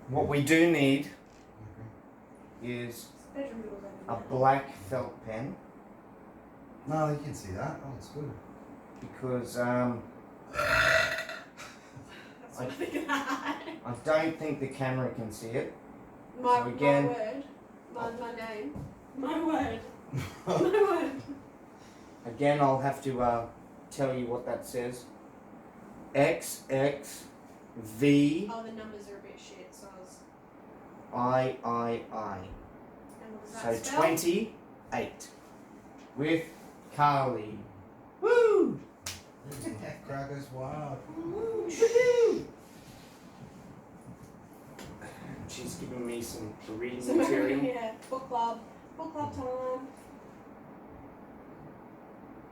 What we do need is a black felt pen. No, you can see that. Oh, it's good. Because That's what I'm thinking. I don't think the camera can see it. My So again- my word. My name. My word. My word. Again, I'll have to tell you what that says. XXVIII. Oh, the numbers are a bit shit, so I was. I. And what does So that spell? 28. With Carly. Woo! Crowd goes wild. Woohoo! She's giving me some reading So, material. yeah, book club. Book club time.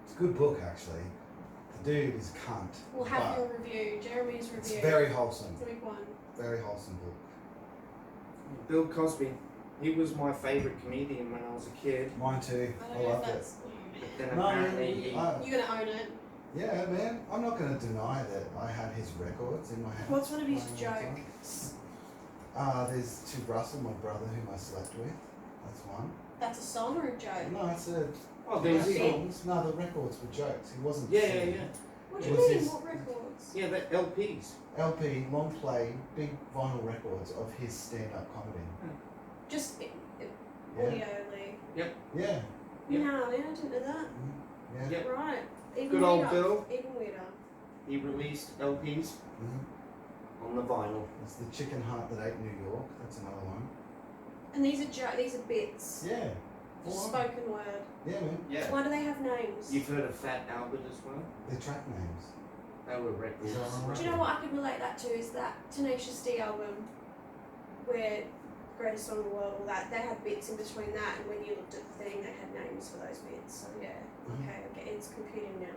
It's a good book, actually. The dude is a cunt. We'll have but your review. Jeremy's review. It's very wholesome. Week one. Very wholesome book. Bill Cosby. He was my favourite comedian when I was a kid. Mine too. I I don't know if loved it. that's. But then No, apparently he... You're gonna own it. Yeah, man. I'm not going to deny that I had his records in my house. What's one of his playing all the time. jokes? There's to Russell, my brother, whom I slept with. That's one. That's a song or a joke? No, it's a. Oh, there was he- songs. No, the records were jokes. He wasn't. Yeah, singing. What do It you was mean? his- What records? Yeah, the LPs. LP, long play, big vinyl records of his stand-up comedy. Just Yeah. audio only. Yeah. Yep. No, man, I didn't know that. Yeah. Yep. Right. Even Good old weirder. Bill. Even weirder. He released LPs hmm on the vinyl. It's the chicken heart that ate New York. That's another one. And these are these are bits. Yeah. Just Full on. spoken word. Yeah, man. Yeah. Why do they have names? You've heard of Fat Albert as well? They're track names. They were records. Do you know what I can relate that to? Is that Tenacious D album where Greatest Song in the World, all that, they had bits in between that, and when you looked at the thing, they had names for those bits. So yeah, okay, it's computing now.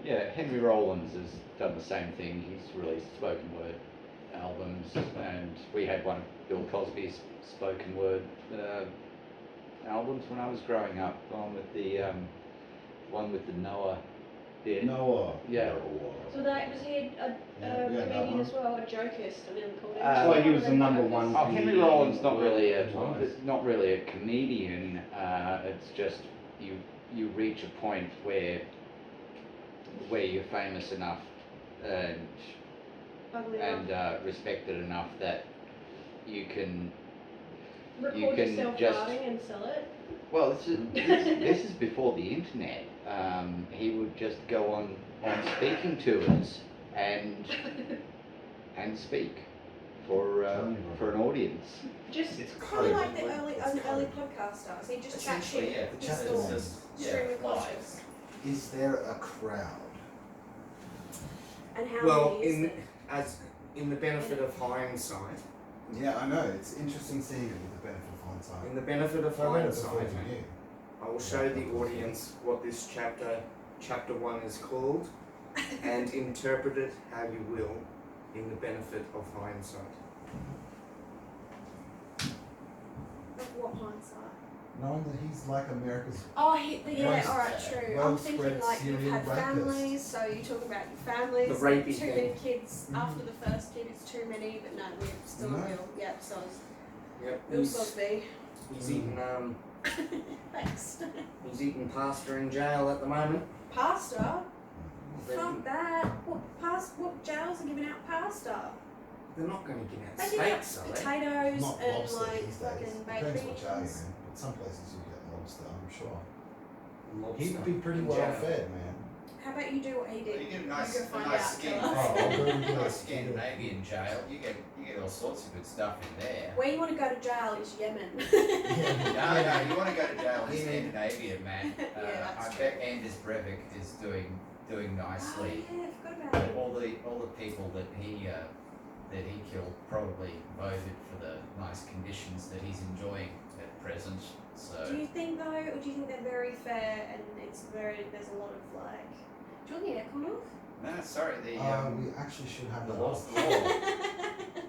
Yeah, Henry Rollins has done the same thing. He's released spoken word albums, and we had one of Bill Cosby's spoken word albums when I was growing up. One with the Noah bit. Noah. Yeah. So that was he a Yeah, that comedian one. as well, a jokist? I nearly called him. Well, he was the number one. Oh, Henry Rollins not really a Was. not really a comedian. It's just you reach a point where you're famous enough and Ugly enough. respected enough that you can Record can yourself just- farting and sell it. Well, this is before the internet. He would just go on speaking tours and speak for an audience. Just It's kind of code. like the early podcast stars. He just chat Essentially, shit. yeah. The His chat thoughts, is streaming conscious. Is there a crowd? And how Well, many is there? in the benefit of hindsight, Yeah, I know. It's interesting seeing it with the benefit of hindsight. in the benefit of I read it before hindsight, you knew. I will show the audience what this chapter 1 is called, and interpret it how you will, in the benefit of hindsight. Of what hindsight? Knowing that he's like America's. Oh, yeah, Most alright, true. I'm well-spread thinking like you've serial had rapist. families, so you talk about your families. The rapey too thing. many kids after the first kid is too many, but no, we're still No. a Bill. Yep, so Yep. Bill Sosby. He's eating Thanks. he's eating pasta in jail at the moment. Pasta? They're, Fuck that. What jails are giving out pasta? they're not going to give out They give out steaks, are they? potatoes Not and lobster like these fucking days. baked Depends what jail you're beans. in. But some places you get lobster, I'm sure. Lobster He'd be pretty in well jail. fed, man. How about you do what he did? You get a You nice, go find nice out, skin. tell us. Oh, I'll go and get Nice a Scandinavian jail. You get all sorts of good stuff in there. Where you want to go to jail is Yemen. No, you want to go to jail in Yeah. Scandinavia, man. Yeah, that's I bet Anders Breivik is doing nicely. Oh, yeah, I forgot about But it. all the people that he killed probably voted for the nice conditions that he's enjoying at present. So Do you think though, or do you think they're very fair and there's a lot of like, do you want the aircon off? no, sorry, the We actually should have the the laws. law.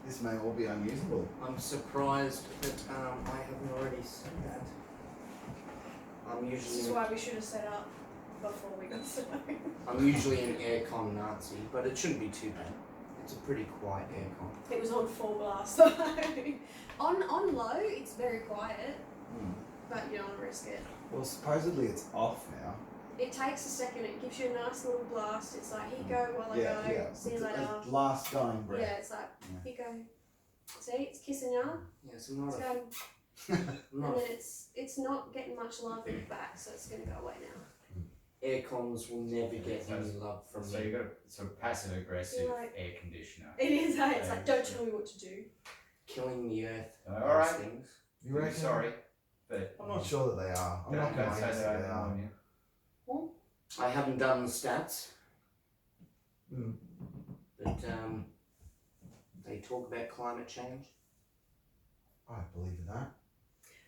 This may all be unusable. I'm surprised that I haven't already said that. This is why we should have set up before we got started. I'm usually an aircon Nazi, but it shouldn't be too bad. It's a pretty quiet aircon. It was on full blast though. on low, it's very quiet, but you don't want to risk it. Well, supposedly it's off now. It takes a second. It gives you a nice little blast. It's like, here you go while I go. See you It's later. a last dying breath. Yeah, it's like, here you go. See, it's kissing you. Yes, I'm It's not going, a, I'm and not then it's not getting much love in the back, so it's going to go away now. aircons will never get any love from So me. you got a sort of passive aggressive You're like- air conditioner. It is, hey? It's Yeah, like, don't sure. tell me what to do. Killing the earth. All those right. things. You reckon? Sorry, but I'm not sure that they are. I'm not Don't going to say say that they are. on you. I haven't done the stats, Mm. but they talk about climate change, I believe in that.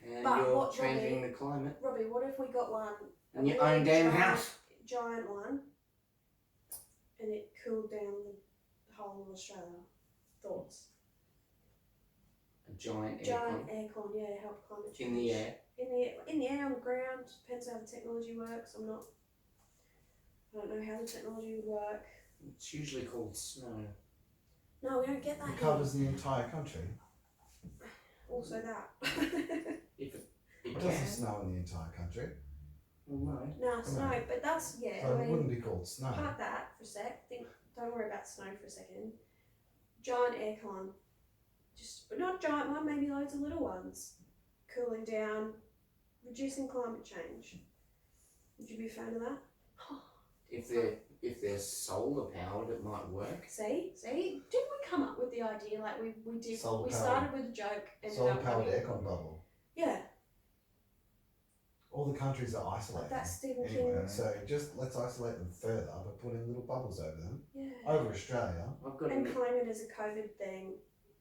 and But you're what, changing Robbie? the climate Robbie, what if we got one, in your really own damn giant- house. giant one, and it cooled down the whole of Australia? Thoughts? A giant Giant aircon aircon, yeah, to help climate change. in the air. In the air, on the ground. Depends how the technology works. I don't know how the technology would work. It's usually called snow. No, we don't get that It here. covers the entire country. Also that. If it It can. doesn't snow in the entire country. Well, no. No, snow, but that's, yeah, So I it mean, wouldn't be called snow. park that for a sec. Don't worry about snow for a second. Giant aircon. Just, not giant one, maybe loads of little ones. Cooling down, reducing climate change. Would you be a fan of that? If they're solar powered, it might work. See? Didn't we come up with the idea? Like we did. Solar We powered. started with a joke and Solar powered aircon bubble. Yeah, All the countries are isolated. that's Stephen Anyway, King. so just let's isolate them further by putting little bubbles over them. Yeah. Over Australia. I've got And a, claim it as a COVID thing.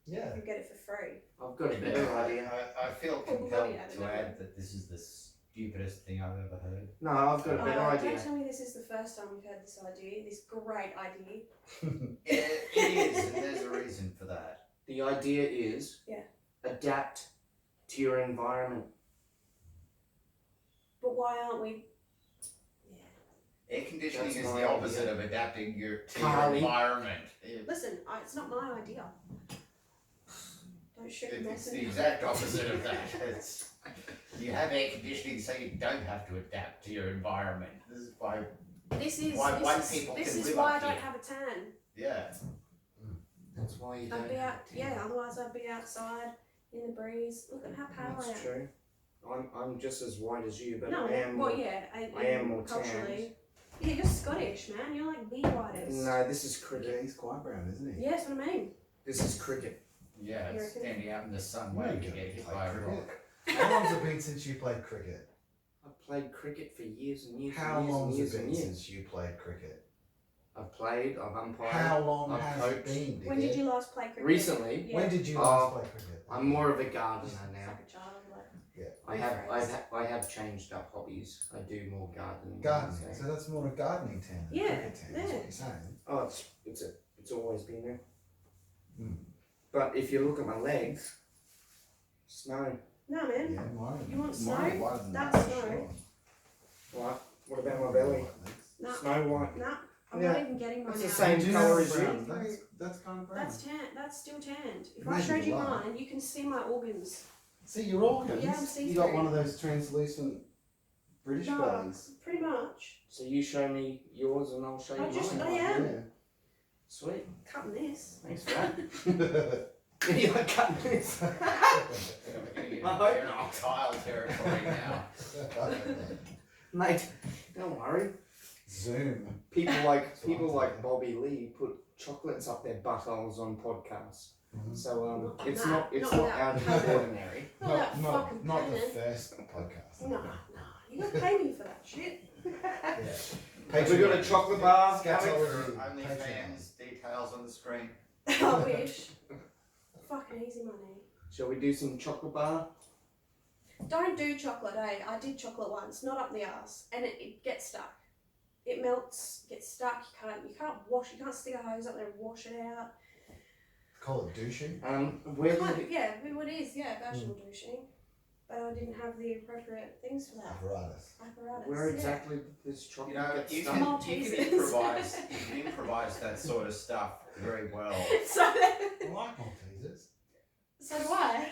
Yeah. You get it for free. I've got a better idea. I feel Oh, compelled bloody, I don't to know. add that this is the stupidest thing I've ever heard. No, I've got a better Don't idea. tell me this is the first time we've had this idea. This great idea. It is, and there's a reason for that. The idea is adapt to your environment. But why aren't we? Yeah. Air conditioning That's is my the opposite idea. of adapting to your Carly. environment. Listen, it's not my idea. Don't shoot the It's the messenger. exact opposite of that. You have air conditioning so you don't have to adapt to your environment. This is why, This is Why white this people is, this can is live why I up don't here. have a tan. yeah. That's why you don't. I'd be out. have to. Yeah, otherwise I'd be outside in the breeze. Look at how pale I am. That's true. I'm just as white as you, but No, I am. well, yeah, I am more culturally. Yeah, you're Scottish, man. You're like the whitest. No, this is Yeah, cricket. he's quite brown, isn't he? Yeah, that's what I mean. This is cricket. Yeah, You it's reckon? standing out in the sun You waiting ain't to gonna get hit play by a cricket. rock. How long's it been since you played cricket? I've played cricket for years and years How and years and long's years it and been years. since you played cricket? I've played, I've umpired. How long I've has coached. it been? When did dickhead? you last play cricket? Recently. Yeah. When did you Oh, last play cricket? I'm more of a gardener It's now. like a child, like. I have changed up hobbies. I do more gardening. Gardening. So that's more a gardening town than a Yeah, cricket town, is what you're saying. Oh, it's always been there. Mm. But if you look at my legs, snow. No, man. Yeah, mine. You want mine are snow? whiter than That's that, for snow. sure. What? What about my belly? White legs. Nah, Snow white. nah. I'm Yeah. not even getting mine It's the out. same You do colour have as brown. you. That's kind of brown. That's tan. That's still tanned. If It I may showed be you light. mine, you can see my organs. See your organs. Yeah, I'm see-through. You got one of those translucent British No. bellies. Pretty much. So you show me yours and I'll show you I just- mine. I am. Yeah. Sweet. Cutting this. Thanks for that. You like cutting this? You're in tile territory now. Mate, don't worry. Zoom. People like That's what I'm like saying. Bobby Lee put chocolates up their buttholes on podcasts. Mhm. So Not it's that. not Not out that. of the ordinary. Not that fucking not the painted. first podcast. No, no. You gotta pay me for that shit. Yeah. We got a chocolate bar. Scatology. OnlyFans details on the screen. I wish. Fucking easy money. Shall we do some chocolate bar? Don't do chocolate, eh? I did chocolate once, not up the arse, and it gets stuck. It melts, gets stuck. You can't wash. You can't stick a hose up there and wash it out. Call it douching. Where did it? Yeah, what it is, yeah, vaginal douching. But I didn't have the appropriate things for that. Apparatus. Apparatus. Where yeah. exactly did this chocolate You know, get you stuck? can Maltesers. improvise that sort of stuff very well. So, I like Maltesers. so do I.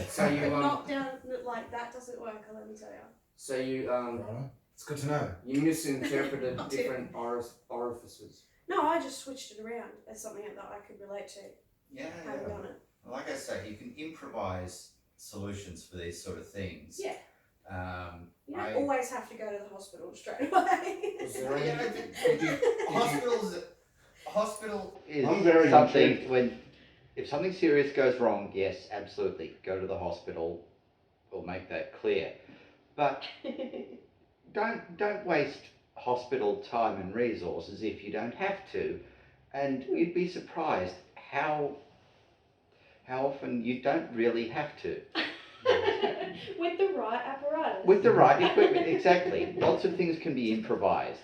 So you Knock down like that doesn't work. Let me tell you. So you Right. It's good to know. you misinterpreted different orifices. No, I just switched it around as something that I could relate to. Yeah, Having done it. Like I say, you can improvise solutions for these sort of things. Yeah. You don't I- always have to go to the hospital straight away. Was there Yeah, any? Hospital Is I'm very something when if something serious goes wrong, yes, absolutely, go to the hospital. We'll make that clear. But don't waste hospital time and resources if you don't have to. And you'd be surprised how often you don't really have to. With the right apparatus. With the right equipment, exactly. Lots of things can be improvised.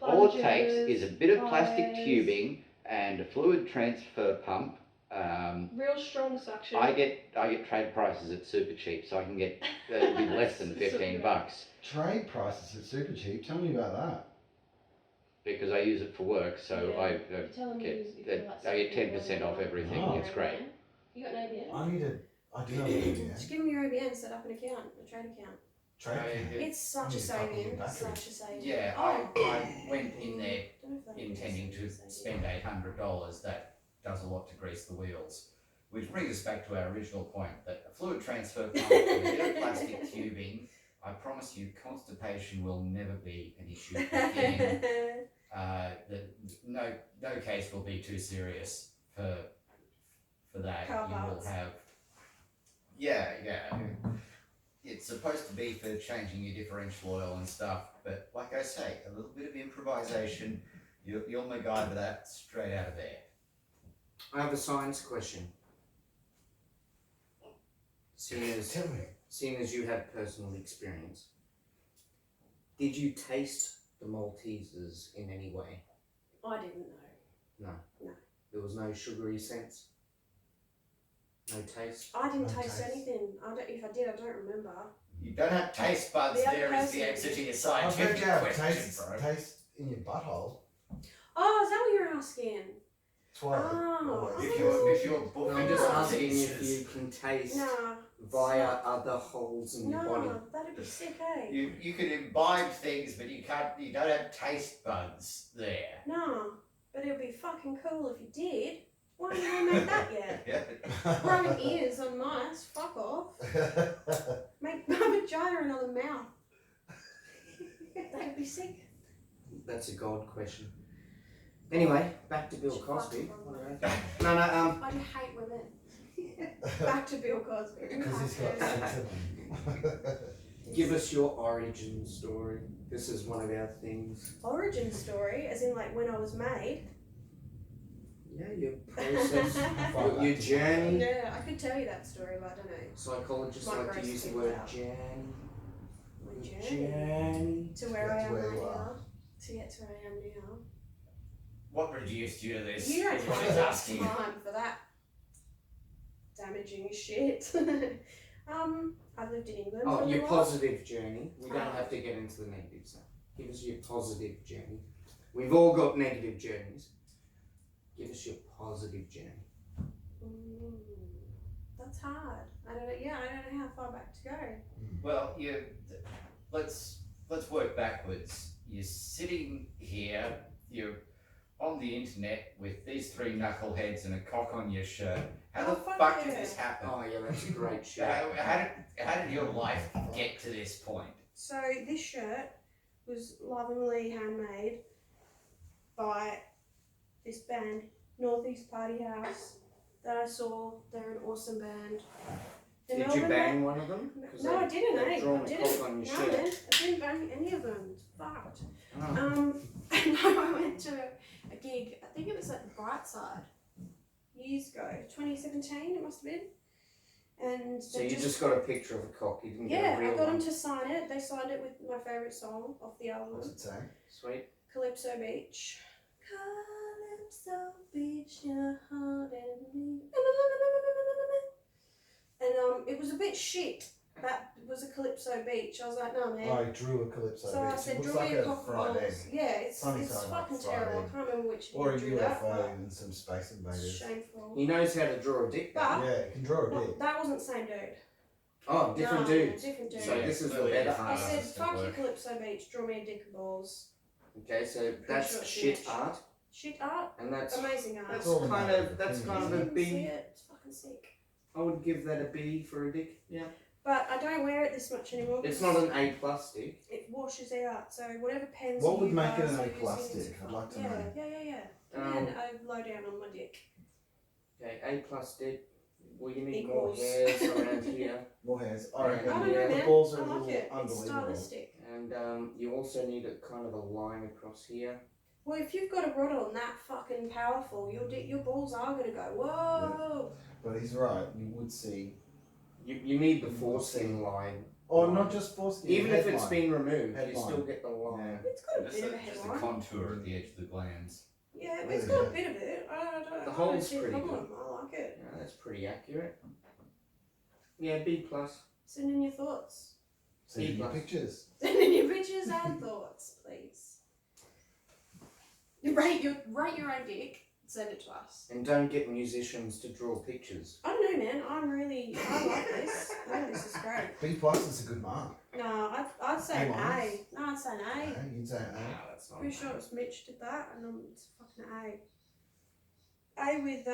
All it takes is a bit of plastic pliers, tubing and a fluid transfer pump. Real strong suction. I get trade prices at super cheap, so I can get with less than $15 Trade prices are super cheap. Tell me about that. because I use it for work. So Yeah. I Tell them I get 10% off everything. Oh. It's great. You got an ABN? I do have an ABN. Just give them your ABN, set up an account, a trade account. Trade account. It's such a need a couple saving. of batteries. Such a saving. Yeah, Oh. I went in there Don't know if that intending to is- spend $800. That does a lot to grease the wheels. Which brings us back to our original point that a fluid transfer pump with a bit of plastic tubing, I promise you constipation will never be an issue again. No case will be too serious for that. Car You will parts. have yeah. It's supposed to be for changing your differential oil and stuff, but like I say, a little bit of improvisation, you'll MacGyver that straight out of there. I have a science question. Tell me. Seeing as you had personal experience, did you taste the Maltesers in any way? I didn't know. There was no sugary sense? No taste? I didn't No taste taste. anything. If I did, I don't remember. You don't have taste buds, The other there is the person- answer to your I've heard scientific you have question, bro. taste in your butthole. Oh, is that what you're asking? That's why. Oh. If you're No, buffing I'm just Oh. asking if diseases, you can taste Nah. via other holes in your body. No, that'd be sick, eh? you can imbibe things, but you don't have taste buds there. No, but it would be fucking cool if you did. Why haven't you made that yet? Yeah. Growing ears on mice, fuck off. Make my vagina another mouth. That'd be sick. That's a God question. Anyway, back to Bill Should Cosby. fucking No, I do hate women. Back to Bill Cosby. Because he's got six of them. give us your origin story. This is one of our things. Origin story, as in like when I was made. Yeah, your process, Far your back. journey. Yeah, I could tell you that story, but I don't know. Psychologists Might like to gross use the people word out. journey. My Your journey journey. to where Get I to am where right you now. are. To get to where I am now. What reduced you to this? You don't is what he's have asking. time for that damaging shit. I've lived in England for Oh, a your little while. positive journey. We don't have to get into the negative stuff. Give us your positive journey. We've all got negative journeys. Give us your positive journey. That's hard. I don't know how far back to go. Well, let's work backwards. You're sitting here, you're on the internet with these three knuckleheads and a cock on your shirt. How Oh, the fuck fuck yeah. did this happen? Oh yeah, that's a great shit. How did your life get to this point? So this shirt was lovingly handmade by this band, Northeast Party House, that I saw. They're an awesome band. They're Did you Melbourne bang one of them? No, I didn't, they've eh? drawn I a didn't. cock on your No, shirt. man, I didn't bang any of them. It's fucked. Oh. No, I went to a gig. I think it was at the Bright Side years ago, 2017. It must have been. And So they you just got a picture of a cock. You didn't get yeah, a real I got one. them to sign it. They signed it with my favourite song off the album, What's it say? Sweet. Calypso Beach. Calypso Beach, you're haunting me. And it was a bit shit. That was a Calypso Beach. I was like, no, man. I drew a calypso So beach. I said, It looks draw like me a a cock fried balls. egg. Yeah, it's Sunny side up, fucking fried terrible. egg. I can't remember which Or a year drew that, UFO but and some space it's invaders. shameful. He knows how to draw a dick. But- though. Yeah, you can draw a Well, dick. that wasn't the same dude. Oh, different No, dudes. different dude. So this is the Clearly better different I art. said, artists at fuck your work. Calypso Beach, draw me a dick and balls. Okay, so that's sure it's shit image. art, Shit art, and that's amazing art. that's all a kind matter of of that's opinion. kind of You a didn't see B. it, it's fucking sick. I would give that a B for a dick. Yeah. But I don't wear it this much anymore. It's because not an A plus dick. It washes out, so whatever pens What you would make it guys an are A using plus is dick? I'd fine. like to yeah, know. Yeah. And I low down on my dick. Okay, A plus dick. Well, you need more Equals. hairs around here, More hairs. I I reckon don't I don't know, know, the man. balls are I a like little it. It's unbelievable. stylistic. and you also need a kind of a line across here. Well, if you've got a rod on that fucking powerful, your balls are gonna go whoa. But he's right, you would see. You need the foreskin line. Oh, not just foreskin. Even if it's headline. been removed, you Headline. still get the line. It's got a Just bit of a just the headline. contour at the edge of the glands. Yeah, it's got a bit of it. I The don't hole's see a pretty problem. I like it. Yeah, that's pretty accurate. Yeah, B plus. Send in your thoughts. Send in your E+. pictures. Send in your pictures and thoughts, please. Rate your own dick. Send it to us. And don't get musicians to draw pictures. I don't know, man. I like this. I think this is great. B plus is a good mark. No, I'd say an A A. minus? No, I'd say an A. Okay, you'd say an No, that's not. Pretty sure it was Mitch did that, and it's fucking A. A with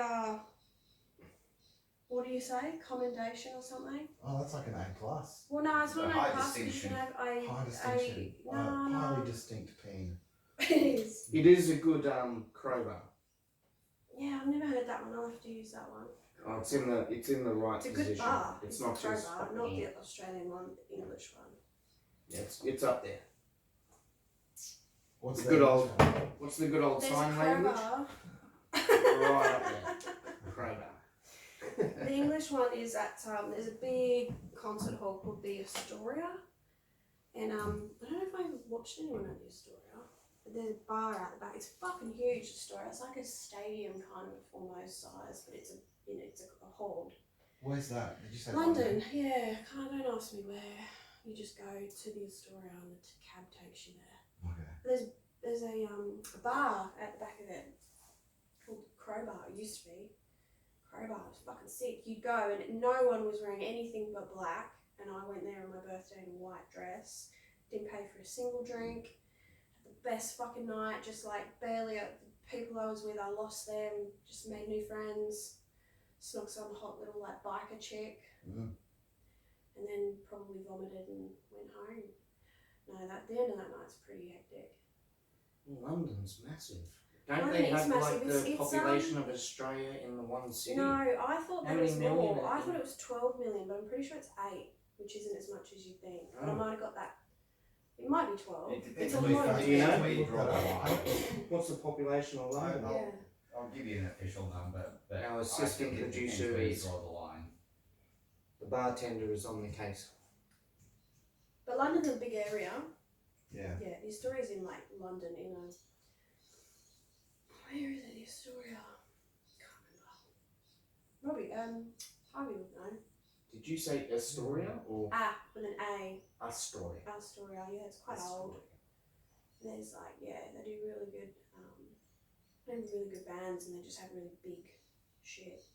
what do you say? Commendation or something? A. Oh, that's like an A plus. Well, no, it's A not high A plus. You distinction. can have A. High distinction. A. No. Highly distinct peen. It is. It is a good crowbar. Yeah, I've never heard that one. I'll have to use that one. Oh, it's in the right It's a position. good bar. It's a not just crowbar, fucking not in. the Australian one, the English one. Yeah, it's up there. What's The the good English old- one? What's the good old There's sign a language? crowbar. Right up there. Crowbar. The English one is at there's a big concert hall called the Astoria, and I don't know if I've watched anyone at the Astoria, but there's a bar out the back. It's fucking huge, Astoria. It's like a stadium kind of almost size, but it's a hall. Where's that? Did you say London, yeah. Don't ask me where. You just go to the Astoria and the cab takes you there. Okay. There's a bar at the back of it called Crowbar. It used to be. Crowbar was fucking sick. You'd go and no one was wearing anything but black, and I went there on my birthday in a white dress. Didn't pay for a single drink. Had the best fucking night. Just like barely the people I was with, I lost them. Just made new friends. Snuck some hot little like biker chick. Mm. And then probably vomited and went home. No, the end of that night's pretty hectic. London's massive. Don't London they is have massive. like the It's, population of Australia in the one city? No, I thought How that many was million more. are I there? thought it was 12 million, but I'm pretty sure it's 8, which isn't as much as you think. But I Oh. might have got that. It might be 12. It It's depends a where lot of you- Do you know? where you draw the line. What's the population of London? Yeah. I'll give you an official number, but Our I assistant think it depends producer where you is- draw the line. The bartender is on the case. But London's a big area. Yeah. Yeah, the Astoria's in like London, in a. Where is it, the Astoria? Can't remember. Robbie, Harvey would know. Did you say Astoria or With an A. Astoria? Astoria, yeah, it's quite old. And there's like, yeah, they do really good, they have really good bands and they just have really big shit.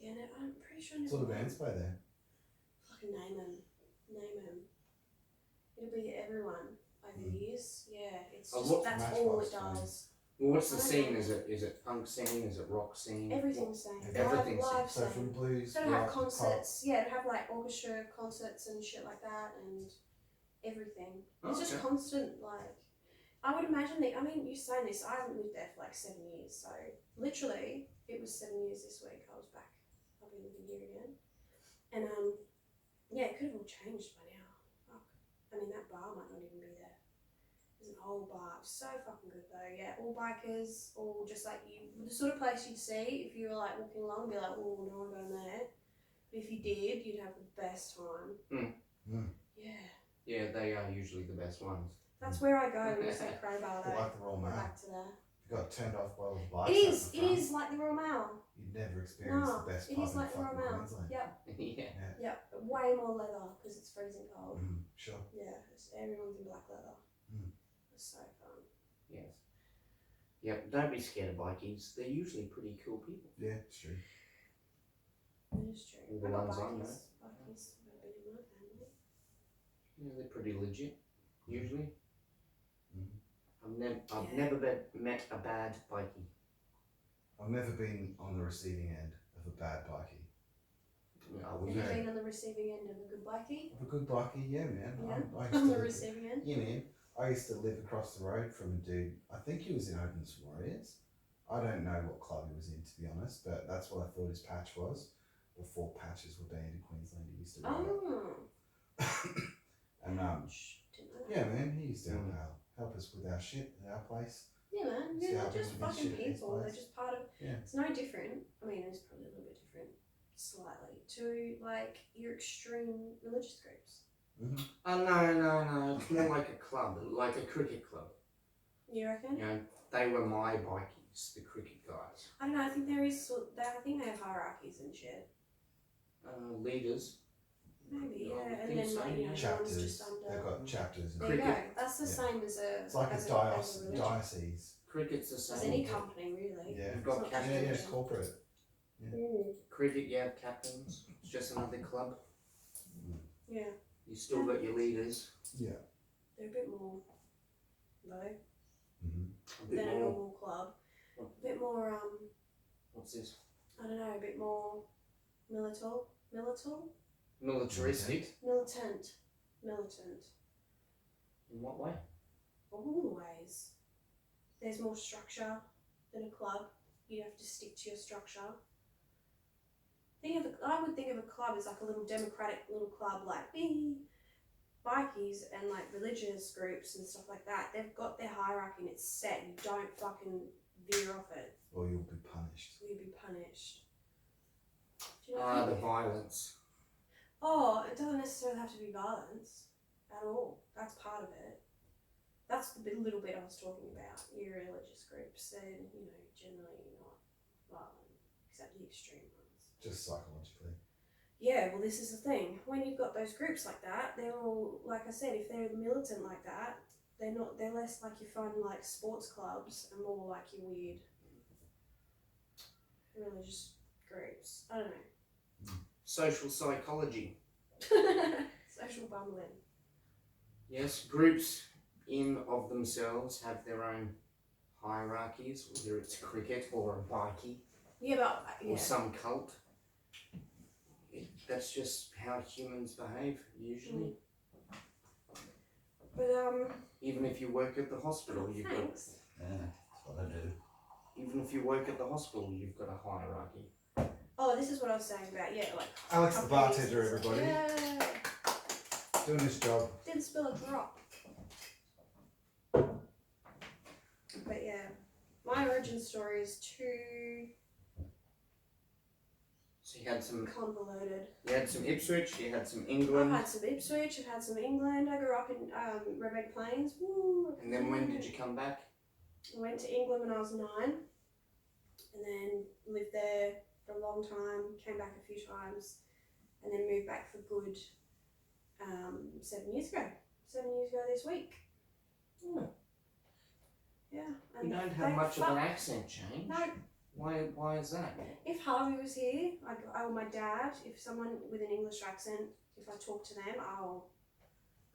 Yeah, no, I'm pretty sure I What sort of never bands play there? fucking name them. It'll be everyone over the years. Yeah, it's Oh, just, what that's all it Matchbox does. Well, what's the I don't scene? know. Is it punk scene? Is it rock scene? Everything's same. Everything's live So same. from blues, So to have rock, pop. concerts, yeah, to have like orchestra concerts and shit like that and everything. It's just Okay. constant, like, I would imagine that, I mean, you're saying this, I haven't lived there for like 7 years, so literally, it was 7 years this week, I was back, I've been living here again. And yeah, it could have all changed by now. Fuck. I mean, that bar might not even be there. There's an old bar, so fucking good though, yeah, all bikers, all just like you, the sort of place you'd see if you were like walking along and be like, oh, no one going there. But if you did, you'd have the best time. Yeah. Yeah, they are usually the best ones. That's where I go when you say crowbar They're though. like the Royal Go Mail. back to there. You got turned off by all the bikes. It out is, the it front. is like the Royal Mail. You'd never experienced No, the best it pub is in like the Royal fucking Mail. Queensland. Yep, Yeah. yep. Way more leather because it's freezing cold. Sure. Yeah, everyone's in black leather. It's so fun. Yes. Yep. Don't be scared of bikies. They're usually pretty cool people. Yeah, it's true. It is true. All the I got ones I know. bikies have been in my family. Yeah, they're pretty legit. Usually. Mhm. I've Yeah. never met a bad bikie. I've never been on the receiving end of a bad bikie. I Have would you Yeah. been on the receiving end of a good bikie? Of a good bikie, yeah, man. Yeah. I used On to the live- receiving end? Yeah, man. I used to live across the road from a dude. I think he was in Opens Warriors. I don't know what club he was in, to be honest, but that's what I thought his patch was. Before patches were banned in Queensland, he used to ride it. Oh. And Didn't know that. yeah, man, he used to help us with our shit at our place. Yeah, man. See Yeah, how they're just people do fucking shit these people. They're days. just part of. Yeah. It's no different. I mean, it's probably a little bit different, slightly, to like your extreme religious groups. Oh no. It's more like a club, like a cricket club. You reckon? You know, they were my bikies, the cricket guys. I don't know. I think there is. I think they have hierarchies and shit. Leaders. Maybe, I would yeah. And think then so, like you know, yeah. everyone's Chapters. just under. They've got chapters. And There you go. Cricket. That's the Yeah. same as a. It's like as a religion. diocese. Cricket's the As same. any company, really. Yeah. You've got It's not captains. Yeah, yeah, just it's religion. corporate. Cricket, you have captains. It's just another club. Yeah, You still got your leaders. Yeah. they're a bit more, though, A bit than a more. normal club. A bit more, What's this? I don't know, a bit more militant. Militaristic. Militant. In what way? All the ways. There's more structure than a club. You have to stick to your structure. I would think of a club as like a little democratic little club, like bikies and like religious groups and stuff like that. They've got their hierarchy and it's set. You don't fucking veer off it. Or you'll be punished. You'll be punished. Do you know what I The mean? violence. Oh, it doesn't necessarily have to be violence at all. That's part of it. That's the little bit I was talking about. Your religious groups, they're, generally not violent, except the extreme ones. Just psychologically. Yeah, well, this is the thing. When you've got those groups like that, they're all, like I said, if they're militant like that, they're less like your fun, like, sports clubs and more like your weird religious groups. I don't know. Social psychology. Social bumbling. Yes, groups in of themselves have their own hierarchies, whether it's cricket or a bikie Yeah, but, or yeah. some cult. That's just how humans behave, usually. But, Even if you work at the hospital, you've got. thanks. Yeah, that's what I do. Even if you work at the hospital, you've got a hierarchy. Oh, this is what I was saying about, yeah, like... Alex the companies bartender, and stuff. everybody. Yeah. Doing his job. Didn't spill a drop. But yeah, my origin story is too So you had some. convoluted. You had some Ipswich. You had some I've England. had some Ipswich, I've had some England. I grew up in Redbank Plains. Woo, And then when did you come back? I went to England when I was 9, and then lived there for a long time. Came back a few times, and then moved back for good 7 years ago. 7 years ago this week. Hmm. Yeah. You And don't have thank much of fuck- an accent change. No. Why is that? If Harvey was here, or my dad, if someone with an English accent, if I talk to them, I'll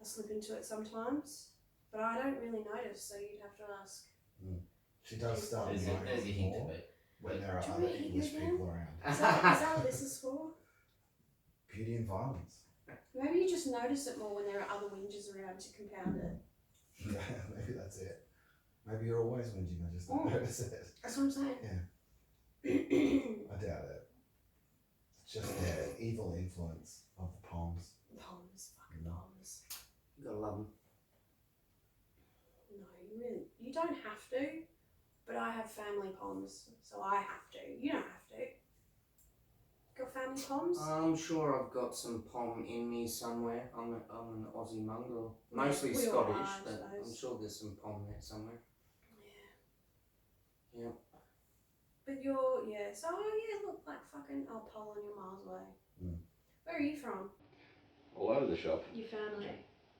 slip into it sometimes. But I don't really notice, so you'd have to ask. She does start There's knowing a hint more of it. when there are Do you other want me to English hit you people around. Is that what this is for? Beauty and violence. Maybe you just notice it more when there are other whingers around to compound it. Yeah, maybe that's it. Maybe you're always whinging, I just don't Oh. notice it. That's what I'm saying. I doubt it. It's just the evil influence of the poems. Poems, fucking poems. You gotta love them. No, you don't have to, but I have family poems, so I have to. You don't have to. Got family poems? I'm sure I've got some pom in me somewhere. I'm an Aussie mongrel, mostly we all Scottish, are, I but I'm suppose. sure there's some pom there somewhere. Yeah. Yeah. But so look like fucking Alpola and you're miles away. Mm. Where are you from? All over the shop. Your family.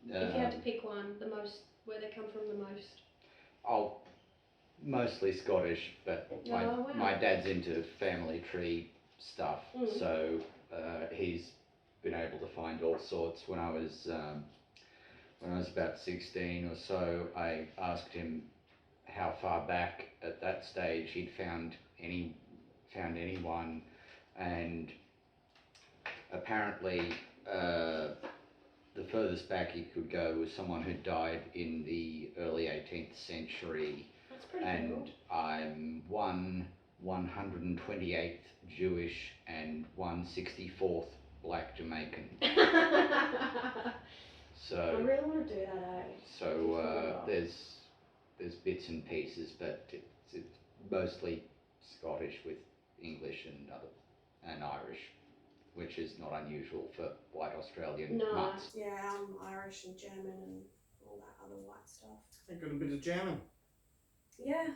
If you had to Um, pick one, where they come from the most. I'll mostly Scottish, but my Oh, wow. my dad's into family tree stuff, Mm. so he's been able to find all sorts. When I was about 16 or so, I asked him how far back at that stage he'd found anyone, and apparently the furthest back he could go was someone who died in the early 18th century. That's pretty And I'm 128th Jewish and 164th Black Jamaican. cool. I So really want to do that, there's bits and pieces, but it's mostly Scottish with English and Irish, which is not unusual for white Australian No, mutts. yeah, I'm Irish and German and all that other white stuff. I got a bit of German. Yeah,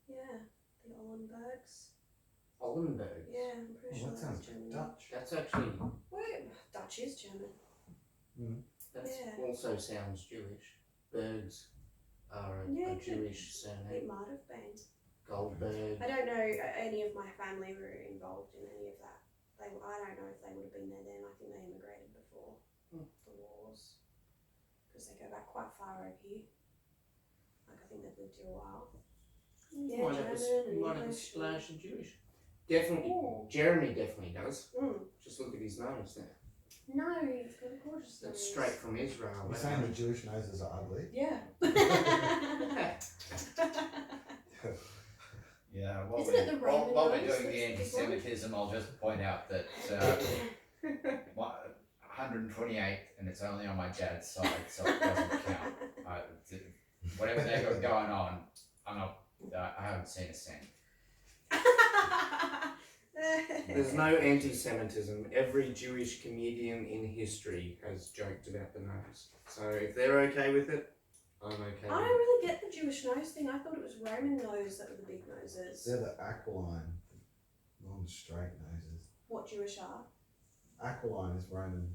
the Ollenbergs. Ollenberg. Yeah, I'm pretty sure That sounds that's German. Dutch. That's actually. Wait, Dutch is German. That Yeah. also sounds Jewish. Bergs are Yeah, a it could. Jewish It surname. might have been. Goldberg. I don't know any of my family were involved in any of that. I don't know if they would have been there then. I think they immigrated before the wars. Because they go back quite far over here. Like, I think they've lived here a while. Yeah, Might have a German and might have a English. splash of Jewish. Definitely. Ooh. Jeremy definitely does. Just look at his nose there. No, he's got a gorgeous That's nose. straight from Israel. You're that saying the nose. Jewish noses are ugly? Yeah. Yeah, Isn't it the Roman while we're nose doing the that's the big one? anti-Semitism, I'll just point out that 128th, and it's only on my dad's side, so it doesn't count. Whatever they got going on, I haven't seen a cent. There's no anti-Semitism. Every Jewish comedian in history has joked about the nose. So if they're okay with it, I'm okay I with don't it. really get the Jewish nose thing. I thought it was Roman nose that were the big noses. They're the aquiline, long straight noses. What Jewish are? Aquiline is Roman.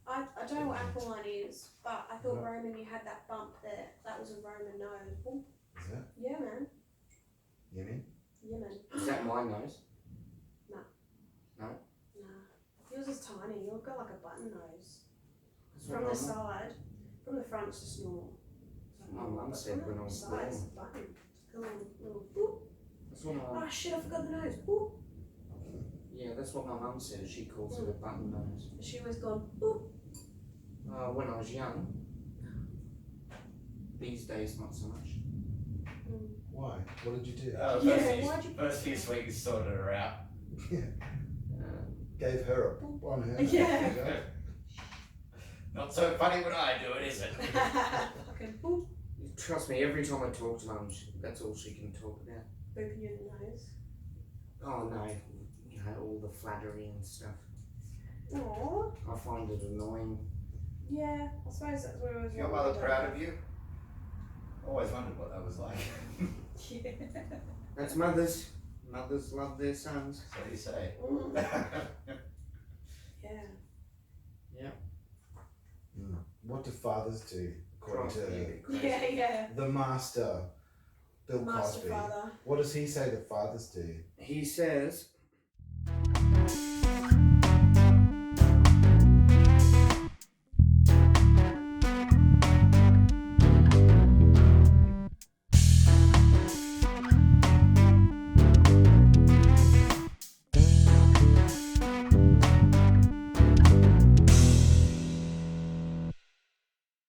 I don't know what aquiline is, but I thought No. Roman, you had that bump there. That was a Roman nose. Ooh, Is it? yeah, man. Yemen? Yemen. Is that my nose? Nah. Yours is tiny. You've got like a button nose. That's From what the my mum- side. From the front, it's just normal. that's what my mum But said from when I the was side, it's born. a button. A little boop. That's what my Oh shit, I forgot the nose. Boop. yeah, that's what my mum said. She calls it a button nose. She always gone boop. When I was young. These days, not so much. Why? What did you do? Yeah, why'd you- First few weeks sorted her out. Gave her a boop on her. Yeah. Not so funny when I do it, is it? Fucking boop. Trust me, every time I talk to mum, that's all she can talk about. booping you in the nose. Oh no, you know, all the flattery and stuff. Aww. I find it annoying. Yeah, I suppose that's what I was. Is your mother proud of you? Always wondered what that was like. Yeah. That's mothers. Mothers love their sons. So you say. Mm. Yeah. What do fathers do, according to Yeah. the master, Bill Master Cosby? father. What does he say that fathers do? He says